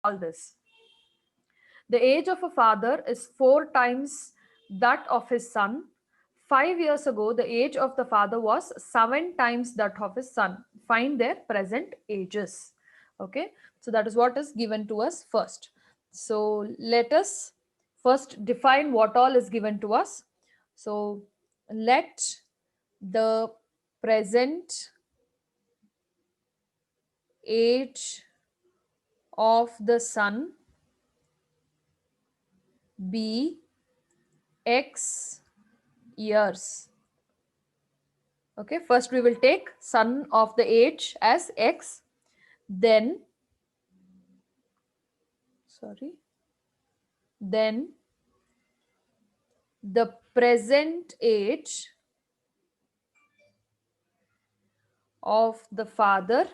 all this. The age of a father is 4 times that of his son. 5 years ago, the age of the father was 7 times that of his son. Find their present ages. Okay, so that is what is given to us first. So let us first define what all is given to us. So let the present age of the son be x years. Okay, first we will take son of the age as x, then then the present age of the father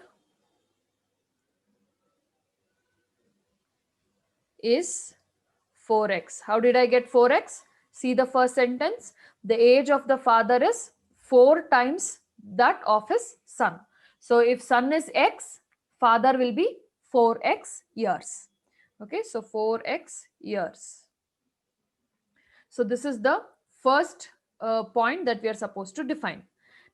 is 4x. How did I get 4x? See the first sentence. The age of the father is 4 times that of his son. So if son is x, father will be 4x years. Okay, so 4x years. So this is the first point that we are supposed to define.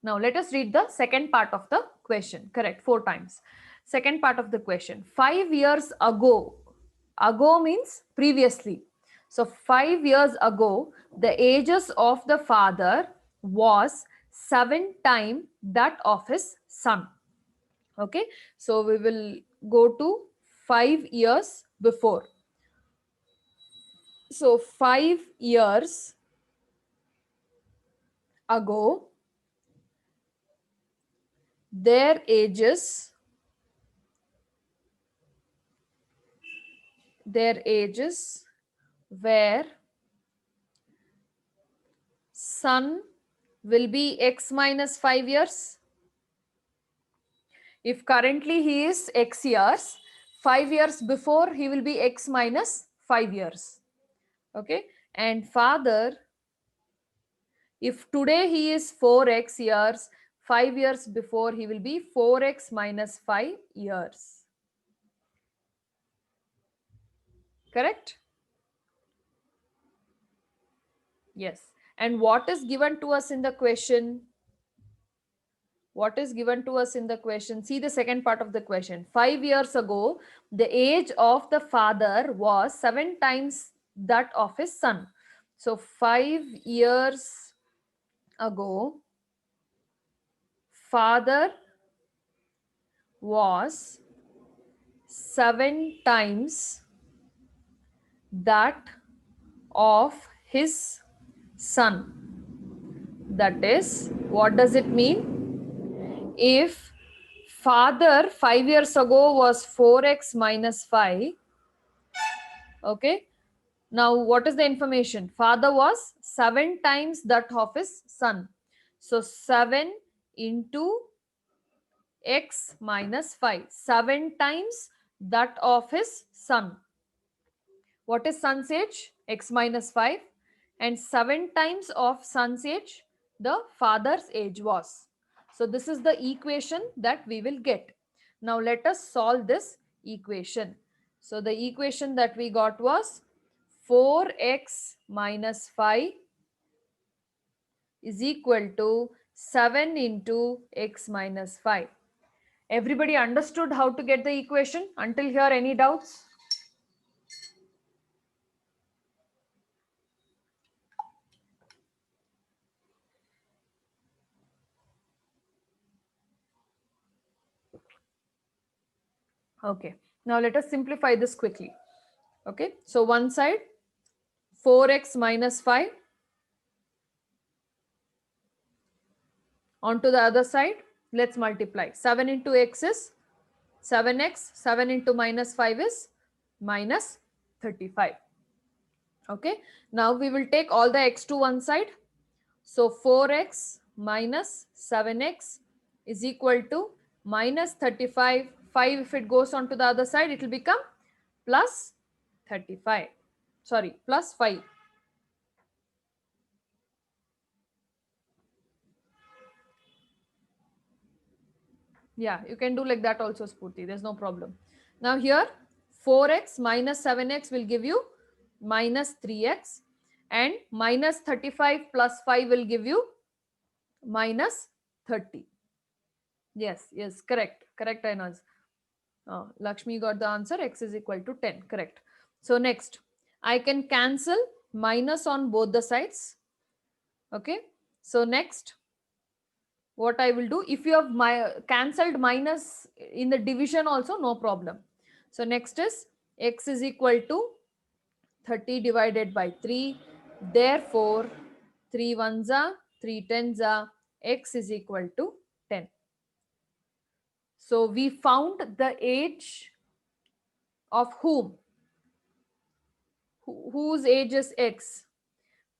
Now let us read the second part of the question. Correct, 4 times. Second part of the question. 5 years ago. Ago means previously. So 5 years ago, the ages of the father was 7 times that of his son. Okay, so we will go to 5 years before. So 5 years ago, their ages were son will be x minus 5 years. If currently he is x years, 5 years before he will be x minus 5 years. Okay, and father, if today he is 4x years, 5 years before he will be 4x minus 5 years. Correct? Yes. And what is given to us in the question? What is given to us in the question? See the second part of the question. 5 years ago, the age of the father was 7 times that of his son. So 5 years ago, father was 7 times that of his son. That is, what does it mean? If father 5 years ago was 4x minus 5, okay, now what is the information? Father was 7 times that of his son. So 7 into x minus 5, 7 times that of his son. What is son's age? X minus 5, and 7 times of son's age the father's age was. So this is the equation that we will get. Now let us solve this equation. So the equation that we got was 4x minus 5 is equal to 7 into x minus 5. Everybody understood how to get the equation? Until here, any doubts? Okay, now let us simplify this quickly. Okay, so one side 4x minus 5 onto the other side, let's multiply. 7 into x is 7x, 7 into minus 5 is minus 35. Okay, now we will take all the x to one side. So 4x minus 7x is equal to minus 35. 5 if it goes on to the other side, it will become plus 35. Sorry, plus 5. Yeah, you can do like that also, Spurti. There's no problem. Now here 4x minus 7x will give you minus 3x, and minus 35 plus 5 will give you minus 30. Yes, yes, correct. Correct, Ainaz. Lakshmi got the answer. X is equal to 10. Correct. So next, I can cancel minus on both the sides. Okay. So next, what I will do, if you have cancelled minus in the division also, no problem. So next is x is equal to 30 divided by 3. Therefore, 3 ones are 3 tens are, x is equal to 10. So we found the age of whom? Whose age is x?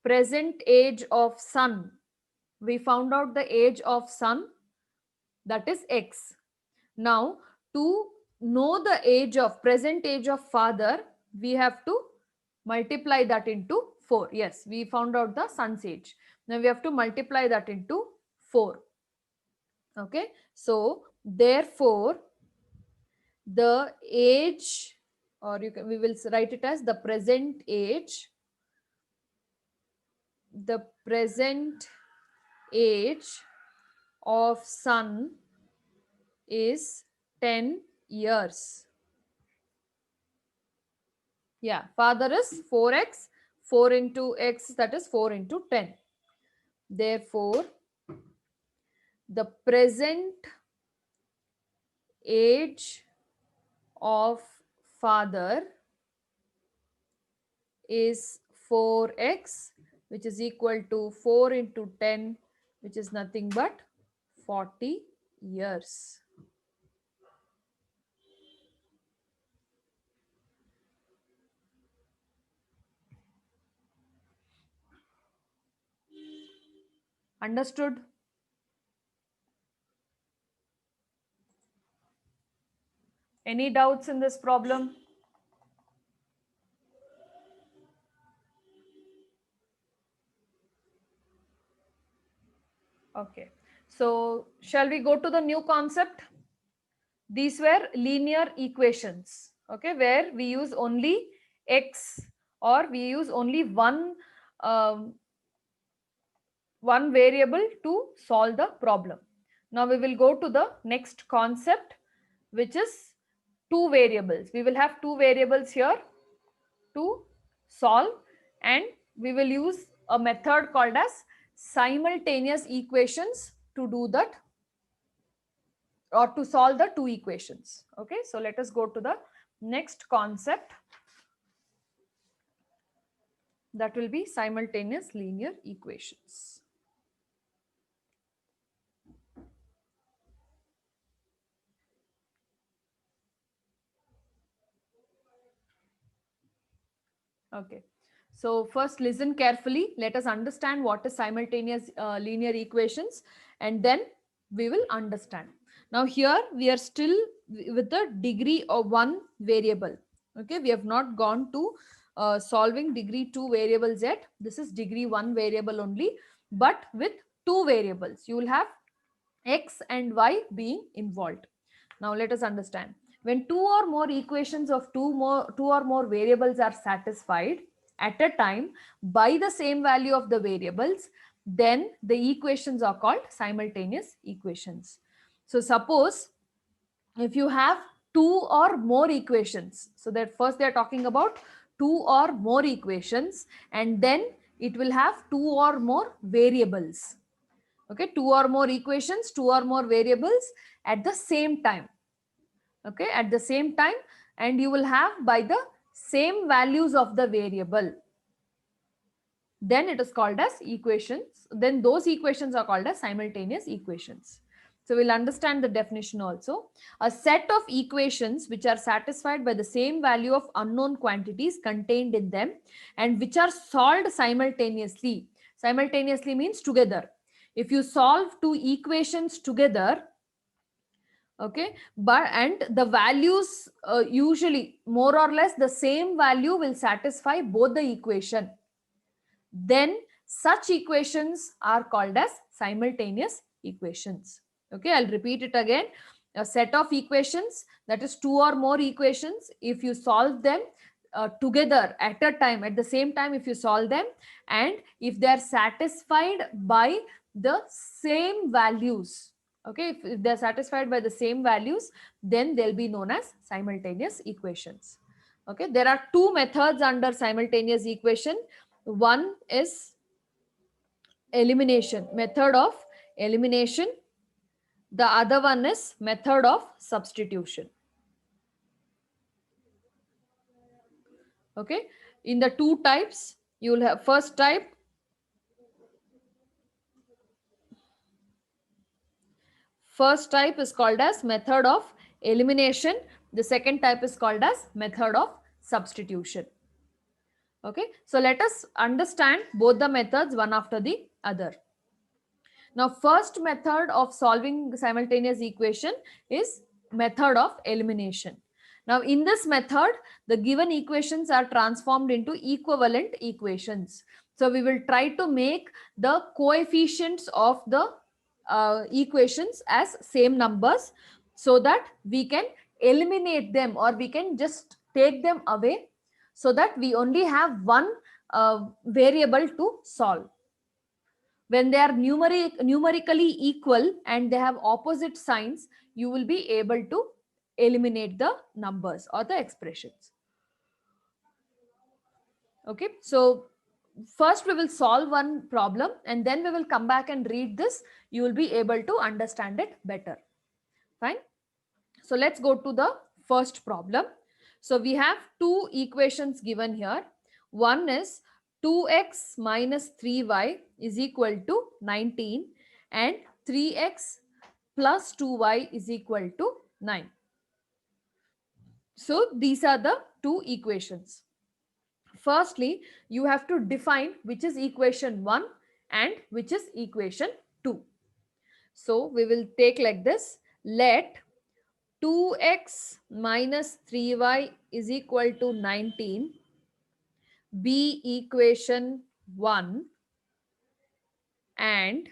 Present age of son. We found out the age of son, that is x. Now, to know the age of present age of father, we have to multiply that into 4. Yes, we found out the son's age. Now we have to multiply that into 4. Okay, so therefore the age, or we will write it as the present age. The present age of son is 10 years. Yeah, father is 4x, 4 into x, that is 4 into 10. Therefore, the present age of father is 4x, which is equal to 4 into 10, which is nothing but 40 years. Understood? Any doubts in this problem? Okay. So, shall we go to the new concept? These were linear equations, okay, where we use only x, or we use only um, one variable to solve the problem. Now we will go to the next concept, which is two variables. We will have two variables here to solve, and we will use a method called as simultaneous equations to do that, or to solve the two equations. Okay, so let us go to the next concept, that will be simultaneous linear equations. Okay, so first listen carefully. Let us understand what is simultaneous linear equations, and then we will understand. Now here we are still with the degree of one variable. Okay, we have not gone to solving degree 2 variables yet. This is degree 1 variable only, but with two variables. You will have x and y being involved. Now let us understand. When two or more equations of two or more variables are satisfied at a time by the same value of the variables, then the equations are called simultaneous equations. So suppose if you have two or more equations, so that first they are talking about two or more equations, and then it will have two or more variables. Okay, two or more equations, two or more variables at the same time. Okay, at the same time, and you will have by the same values of the variable, then it is called as equations. Then those equations are called as simultaneous equations. So we'll understand the definition also. A set of equations which are satisfied by the same value of unknown quantities contained in them, and which are solved simultaneously. Simultaneously means together. If you solve two equations together, okay, but and the values usually more or less the same value will satisfy both the equation, then such equations are called as simultaneous equations. Okay, I'll repeat it again. a set of equations, that is two or more equations. If you solve them together at a time, at the same time, if you solve them, and if they are satisfied by the same values, okay, if they're satisfied by the same values, then they'll be known as simultaneous equations. Okay, there are two methods under simultaneous equation. One is elimination, method of elimination. The other one is method of substitution. Okay, in the two types, you will have first type. First type is called as method of elimination. The second type is called as method of substitution. Okay, so let us understand both the methods one after the other. Now, first method of solving simultaneous equation is method of elimination. Now, in this method, the given equations are transformed into equivalent equations. So, we will try to make the coefficients of the equations as same numbers, so that we can eliminate them, or we can just take them away, so that we only have one variable to solve. When they are numerically equal and they have opposite signs, you will be able to eliminate the numbers or the expressions. Okay, so first we will solve one problem and then we will come back and read this. You will be able to understand it better. Fine. So let's go to the first problem. So we have two equations given here. One is 2x minus 3y is equal to 19 and 3x plus 2y is equal to 9. So these are the two equations. Firstly, you have to define which is equation 1 and which is equation 2. So we will take like this. Let 2x minus 3y is equal to 19 be equation 1 and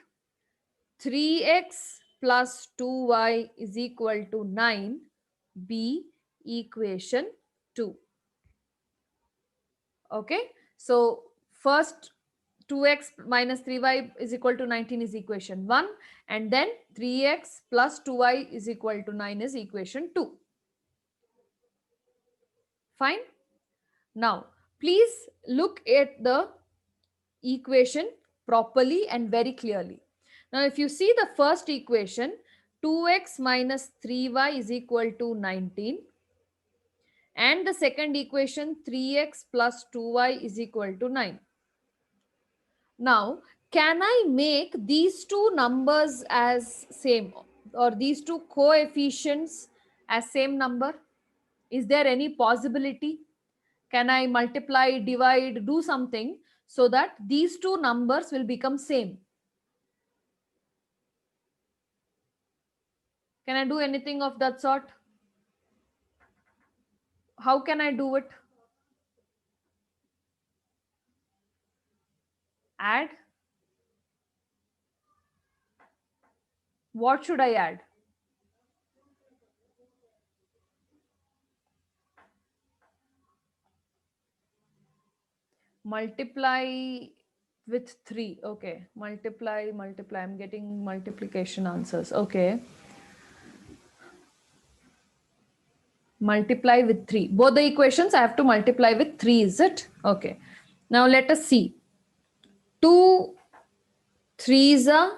3x plus 2y is equal to 9 be equation 2. Okay, so first 2x minus 3y is equal to 19 is equation 1, and then 3x plus 2y is equal to 9 is equation 2. Fine. Now, please look at the equation properly and very clearly. Now, if you see the first equation, 2x minus 3y is equal to 19. And the second equation, 3x plus 2y is equal to 9. Now, can I make these two numbers as same, or these two coefficients as same number? Is there any possibility? Can I multiply, divide, do something so that these two numbers will become same? Can I do anything of that sort? How can I do it? Add. What should I add? Multiply with 3. Okay. Multiply. I'm getting multiplication answers. Okay. Multiply with 3. Both the equations I have to multiply with 3, is it? Okay. Now let us see. 2 3s are,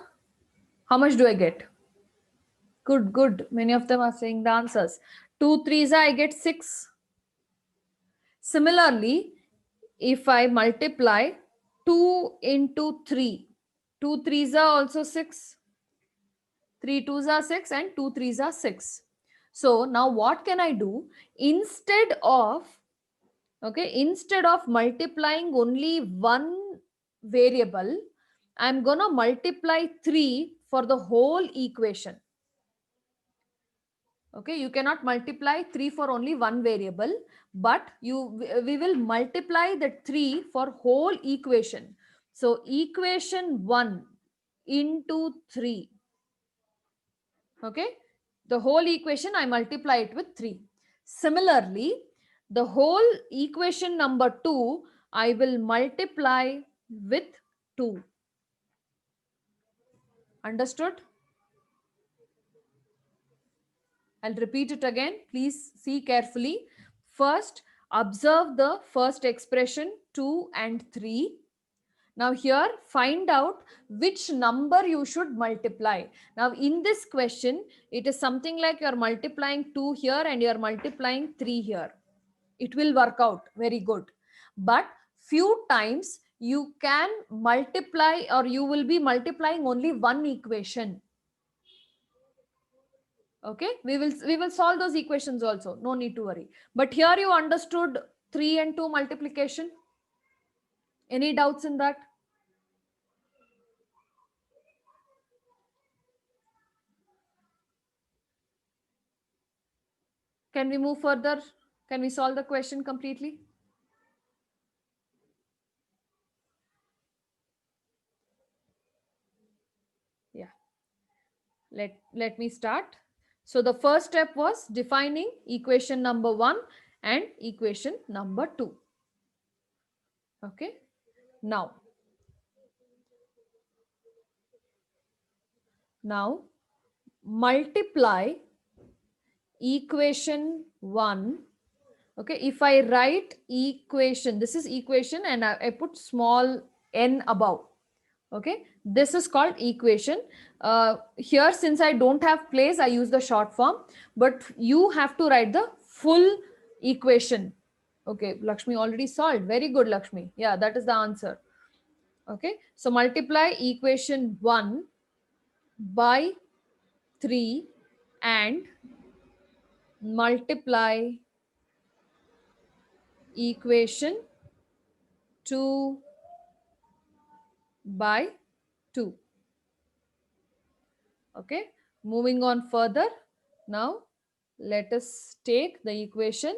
how much do I get? Good. Many of them are saying the answers. 2 3s are, I get 6. Similarly, if I multiply 2 into 3, 2 3s are also 6. 3 2s are 6 and 2 3s are 6. So now what can I do? Instead of multiplying only one variable, I'm gonna multiply 3 for the whole equation. Okay, you cannot multiply 3 for only one variable, but we will multiply the 3 for whole equation. So equation 1 into 3. Okay, The whole equation, I multiply it with 3. Similarly, the whole equation number 2, I will multiply with 2. Understood? I'll repeat it again. Please see carefully. First, observe the first expression 2 and 3. Now here, find out which number you should multiply. Now in this question, it is something like you're multiplying 2 here and you're multiplying 3 here. It will work out very good. But few times you can multiply, or you will be multiplying only one equation. Okay, we will solve those equations also, no need to worry. But here you understood 3 and 2 multiplication. Any doubts in that? Can we move further? Can we solve the question completely? Yeah, let me start. So the first step was defining equation number 1 and equation number 2. Okay, now multiply equation 1. Okay, if I write equation, this is equation and I put small n above. Okay, this is called equation. Here, since I don't have place, I use the short form, but you have to write the full equation. Okay, Lakshmi already solved. Very good, Lakshmi. Yeah, that is the answer. Okay, so multiply equation 1 by 3 and multiply equation 2 by 2. Okay, moving on further. Now let us take the equation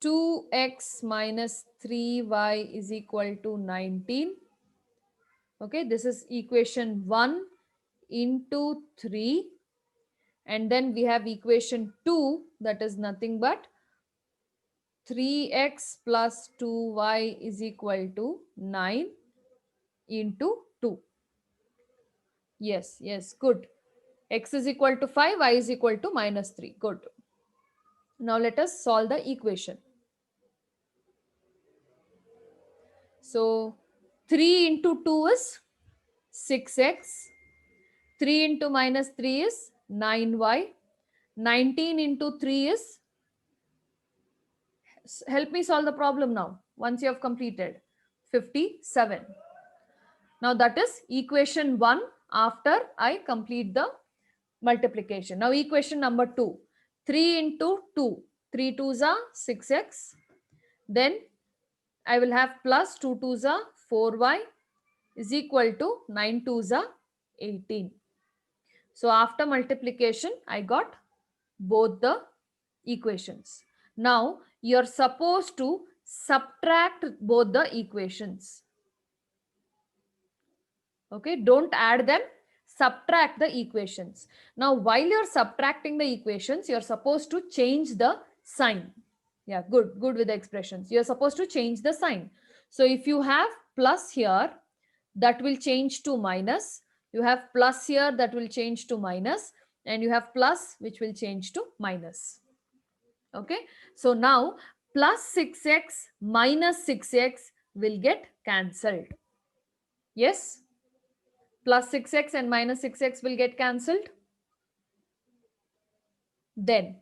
2x minus 3y is equal to 19. Okay, this is equation 1 into 3, and then we have equation 2, that is nothing but 3x plus 2y is equal to 9 into 2. Yes, good. X is equal to 5, y is equal to minus 3. Good. Now let us solve the equation. So 3 into 2 is 6x. 3 into minus 3 is 9y. 19 into 3 is, help me solve the problem now once you have completed, 57. Now that is equation 1 after I complete the multiplication. Now equation number 2, 3 into 2, 3 2s are 6x. Then I will have plus 2 2s are 4y is equal to 9 2s are 18. So after multiplication, I got both the equations. Now you're supposed to subtract both the equations. Okay, don't add them, subtract the equations. Now while you're subtracting the equations, you're supposed to change the sign. Yeah, good with the expressions. You're supposed to change the sign. So if you have plus here, that will change to minus. You have plus here, that will change to minus, and you have plus which will change to minus. Okay, so now plus 6x minus 6x will get cancelled. Yes, plus 6x and minus 6x will get cancelled. Then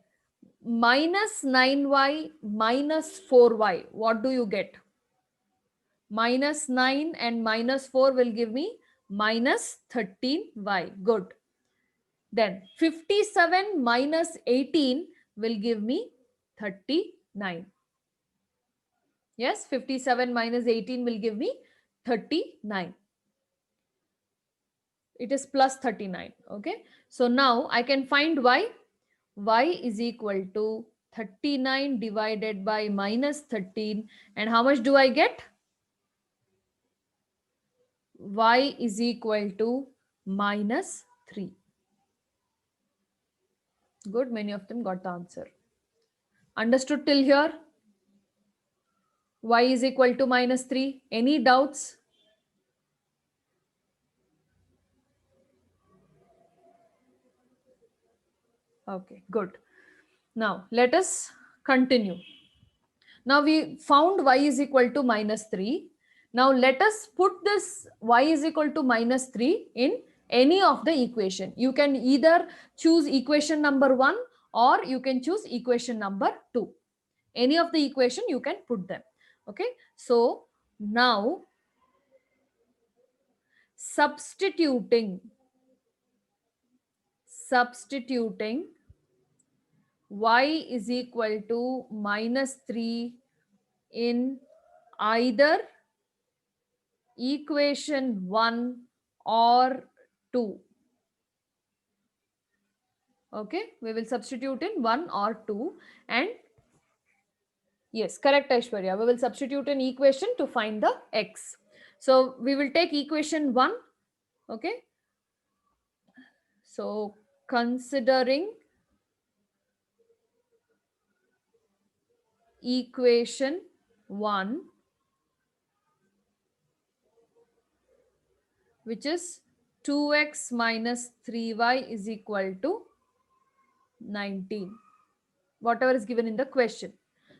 minus 9y minus 4y, what do you get? Minus 9 and minus 4 will give me minus 13y. Good. Then 57 minus 18 will give me 39. Yes, 57 minus 18 will give me 39. It is plus 39. Okay. So now I can find y. Y is equal to 39 divided by minus 13. And how much do I get? Y is equal to minus 3. Good, many of them got the answer. Understood till here? Y is equal to minus 3. Any doubts? Okay, good. Now let us continue. Now we found y is equal to minus 3. Now let us put this y is equal to minus 3 in any of the equation. You can either choose equation number 1 or you can choose equation number 2. Any of the equation you can put them. Okay. So now substituting y is equal to minus 3 in either equation 1 or 2. Okay, we will substitute in 1 or 2, and yes, correct, Aishwarya. We will substitute an equation to find the x. So we will take equation 1. Okay, so considering equation 1, which is 2x minus 3y is equal to 19, whatever is given in the question.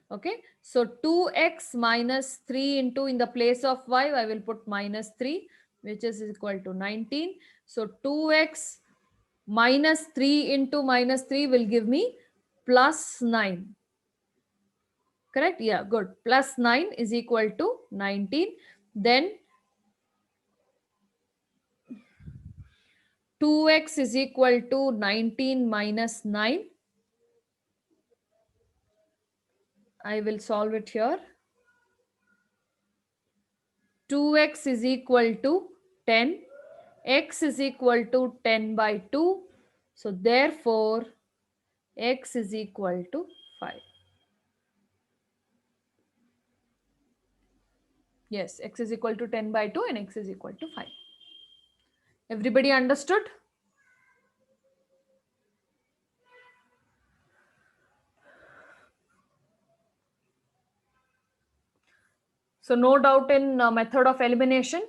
Okay, so 2x minus 3 into, in the place of y, I will put minus 3, which is equal to 19. So 2x minus 3 into minus 3 will give me plus 9. Correct? Yeah, good. Plus 9 is equal to 19. Then 2x is equal to 19 minus 9. I will solve it here. 2x is equal to 10. X is equal to 10 by 2. So therefore, x is equal to 5. Yes, x is equal to 10 by 2 and x is equal to 5. Everybody understood? So no doubt in method of elimination.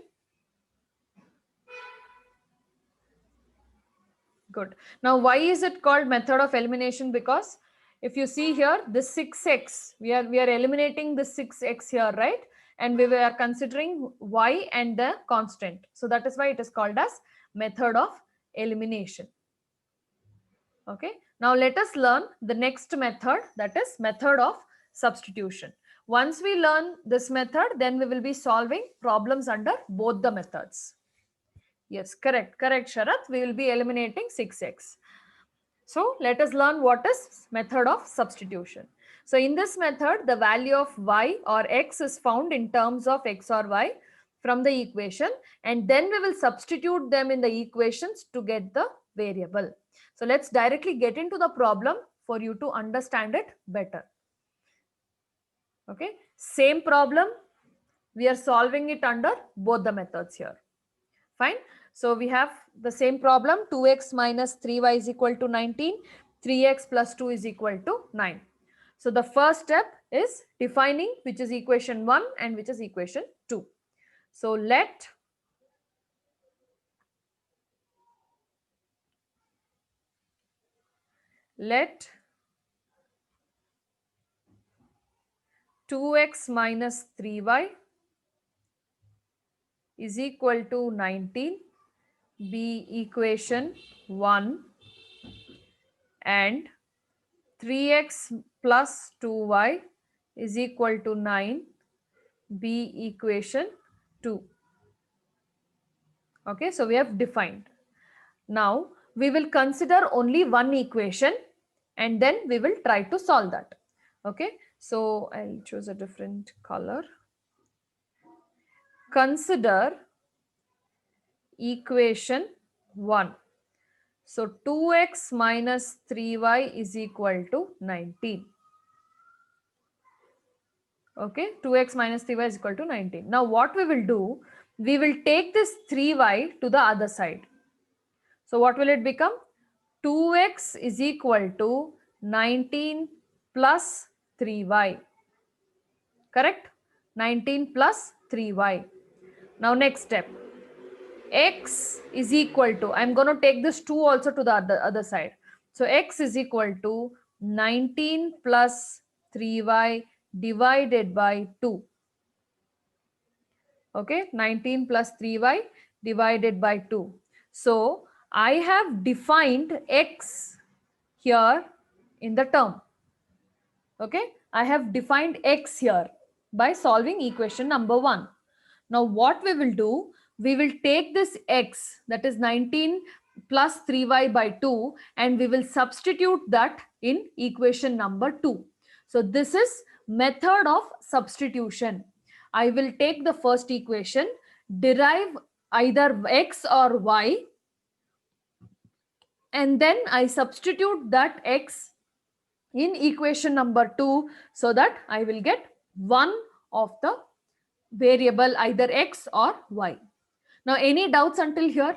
Good. Now why is it called method of elimination? Because if you see here, this 6x, we are eliminating the 6x here, right? And we were considering y and the constant. So that is why it is called as method of elimination. Okay. Now let us learn the next method, that is method of substitution. Once we learn this method, then we will be solving problems under both the methods. Yes, correct, Sharath. We will be eliminating 6x. So let us learn what is method of substitution. So in this method, the value of y or x is found in terms of x or y from the equation, and then we will substitute them in the equations to get the variable. So let's directly get into the problem for you to understand it better. Okay, same problem, we are solving it under both the methods here. Fine. So we have the same problem, 2x minus 3y is equal to 19, 3x plus 2 is equal to 9. So the first step is defining which is equation 1 and which is equation 2. So let 2x minus 3y is equal to 19 be equation 1 and 3x plus 2y is equal to 9 be equation 2. Okay, so we have defined. Now we will consider only one equation and then we will try to solve that. Okay, so I'll choose a different color. Consider equation 1. So 2x minus 3y is equal to 19. Okay, 2x minus 3y is equal to 19. Now what we will do, we will take this 3y to the other side. So what will it become? 2x is equal to 19 plus 3y. Correct? 19 plus 3y. Now next step. X is equal to, I'm going to take this 2 also to the other side. So x is equal to 19 plus 3y divided by 2. Okay, 19 plus 3y divided by 2. So I have defined x here in the term. Okay, I have defined x here by solving equation number 1. Now what we will do, we will take this x, that is 19 plus 3y by 2, and we will substitute that in equation number 2. So this is method of substitution. I will take the first equation, derive either x or y, and then I substitute that x in equation number 2 so that I will get one of the variable, either x or y. Now, any doubts until here?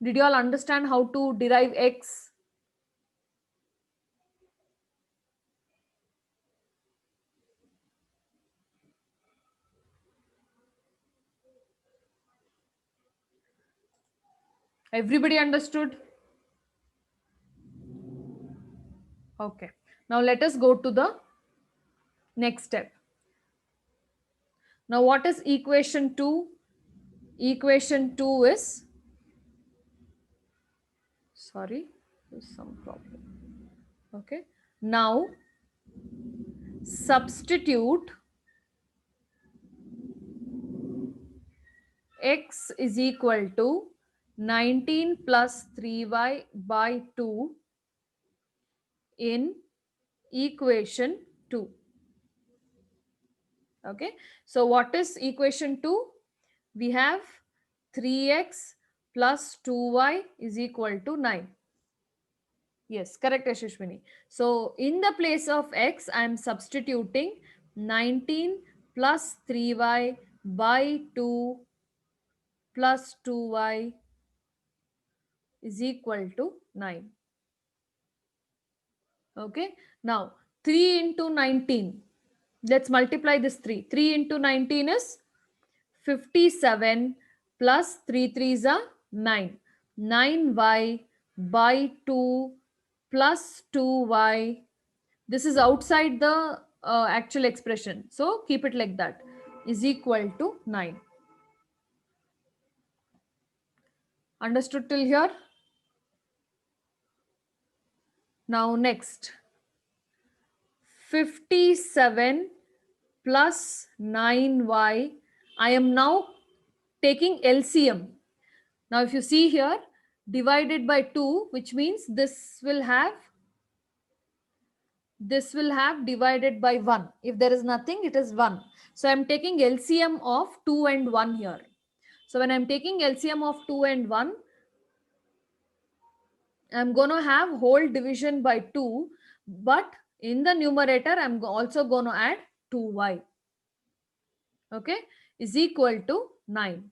Did you all understand how to derive x? Everybody understood? Okay. Now let us go to the next step. Now what is equation 2? Equation 2 is, sorry, there's some problem. Okay. Now substitute x is equal to 19 plus 3y by 2 in equation 2. Okay, so what is equation 2? We have 3x plus 2y is equal to 9. Yes, correct, Ashwini. So in the place of x, I am substituting 19 plus 3y by 2 plus 2y is equal to 9. Okay, now 3 into 19. Let's multiply this 3. 3 into 19 is 57 plus 3 3s are 9. 9y by 2 plus 2y. This is outside the actual expression. So keep it like that. Is equal to 9. Understood till here? Now next. 57 plus 9y. I am now taking LCM. Now if you see here, divided by 2, which means this will have divided by 1. If there is nothing, it is 1. So I'm taking LCM of 2 and 1 here. So when I'm taking LCM of 2 and 1, I'm going to have whole division by 2, but in the numerator, I'm also going to add 2y. Okay, is equal to 9.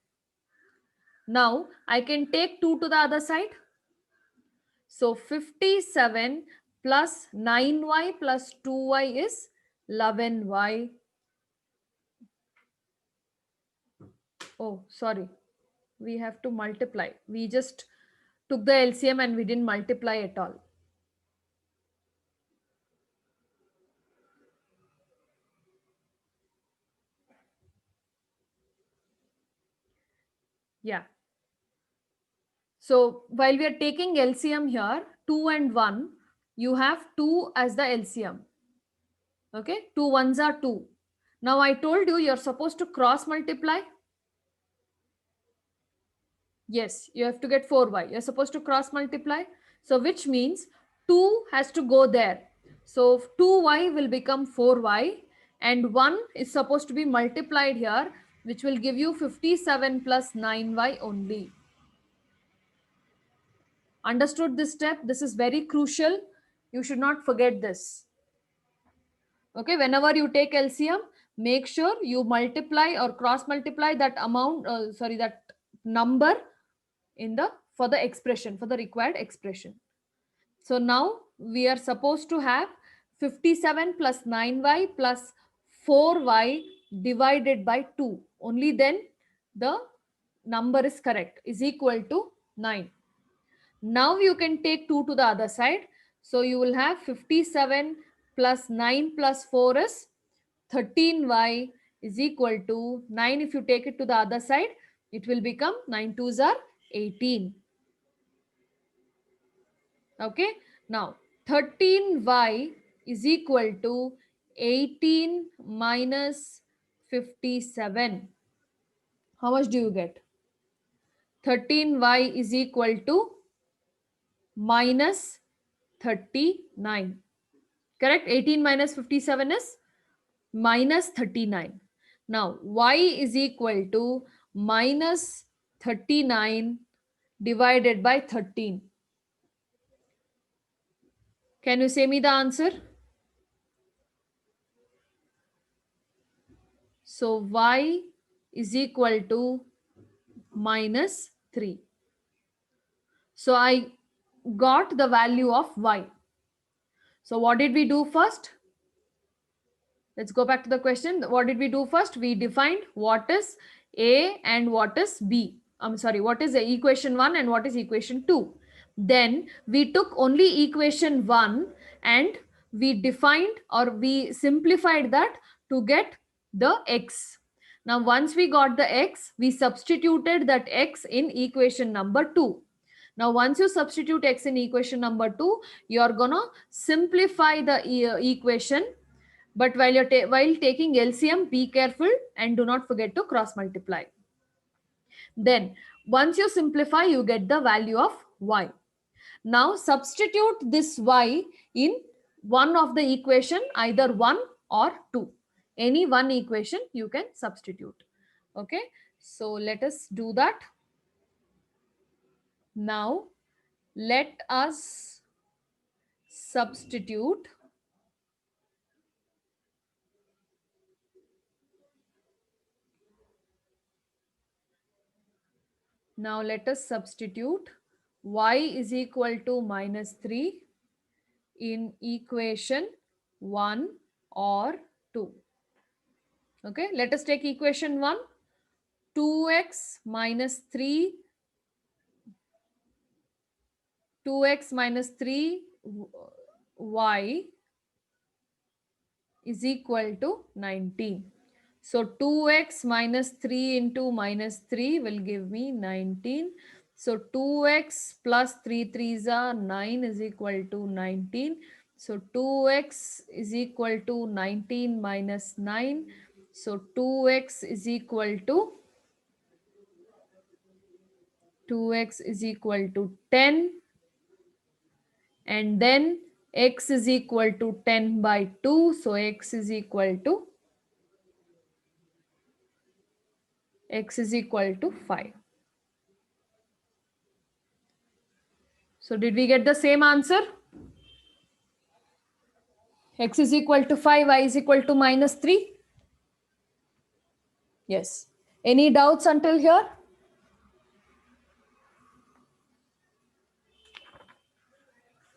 Now I can take 2 to the other side. So 57 plus 9y plus 2y is 11y. Oh, sorry. We have to multiply. We just took the LCM and we didn't multiply at all. Yeah. So while we are taking LCM here, 2 and 1, you have 2 as the LCM. Okay, 2 ones are 2. Now I told you you're supposed to cross multiply. Yes, you have to get 4y. You're supposed to cross multiply. So which means 2 has to go there. So 2y will become 4y and 1 is supposed to be multiplied here, which will give you 57 plus 9y only. Understood this step? This is very crucial. You should not forget this. Okay, whenever you take LCM, make sure you multiply or cross multiply that amount, that number in the for the expression, for the required expression. So now we are supposed to have 57 plus 9y plus 4y divided by 2. Only then the number is correct, is equal to 9. Now you can take 2 to the other side. So you will have 57 plus 9 plus 4 is 13y is equal to 9. If you take it to the other side, it will become 9 twos are 18. Okay. Now 13y is equal to 18 minus 57. How much do you get? 13y is equal to minus 39. Correct? 18 minus 57 is minus 39. Now y is equal to minus 39 divided by 13. Can you say me the answer? So y is equal to minus 3. So I got the value of y. So what did we do first? Let's go back to the question. What did we do first? We defined what is A and what is B. I'm sorry, what is the equation 1 and what is equation 2. Then we took only equation 1 and we defined or we simplified that to get the x. Now once we got the x, we substituted that x in equation number 2. Now once you substitute x in equation number 2, you are gonna simplify the equation. But while taking LCM, be careful and do not forget to cross multiply. Then once you simplify, you get the value of y. Now substitute this y in one of the equation, either 1 or 2. Any one equation you can substitute. Okay. So let us do that. Now let us substitute Now let us substitute y is equal to minus 3 in equation 1 or 2. Okay, let us take equation 1. 2x minus 3 y is equal to 19. So 2x minus 3 into minus 3 will give me 19. So 2x plus 3 3s are 9 is equal to 19. So 2x is equal to 19 minus 9. So 2x is equal to 10. And then x is equal to 10 by 2. So x is equal to 5. So did we get the same answer? X is equal to 5, y is equal to minus 3. Yes. Any doubts until here?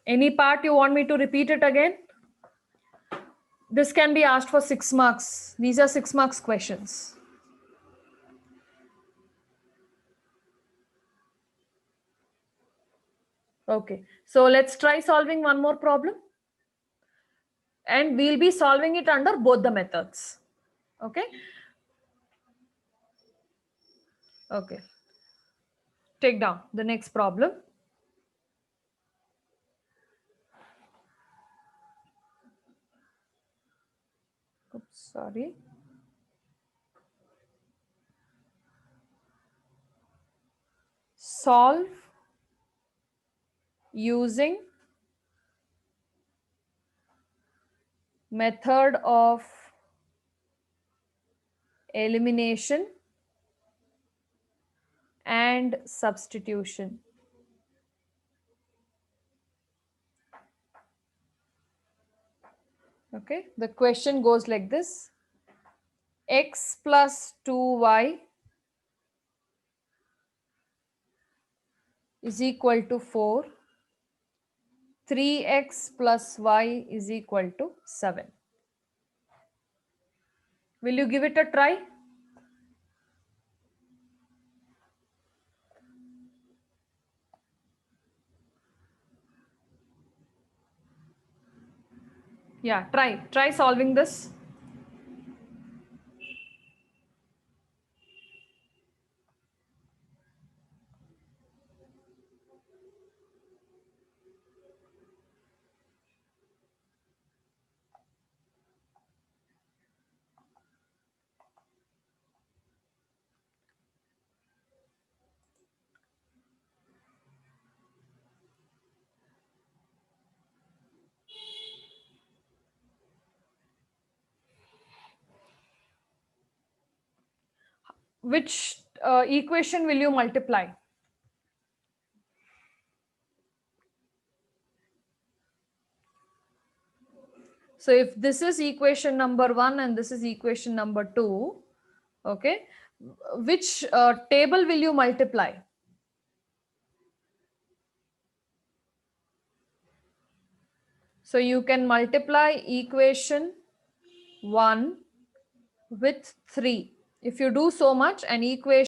Any part you want me to repeat it again? This can be asked for 6 marks. These are 6 marks questions. Okay. So let's try solving one more problem. And we'll be solving it under both the methods. Okay. Okay. Take down the next problem. Oops, sorry. Solve using method of elimination and substitution. Okay, the question goes like this: x plus 2y is equal to 4. 3x plus y is equal to 7. Will you give it a try? Yeah, try solving this. Which equation will you multiply? So if this is equation number 1 and this is equation number 2, okay, which table will you multiply? So you can multiply equation 1 with 3. If you do so much, an equation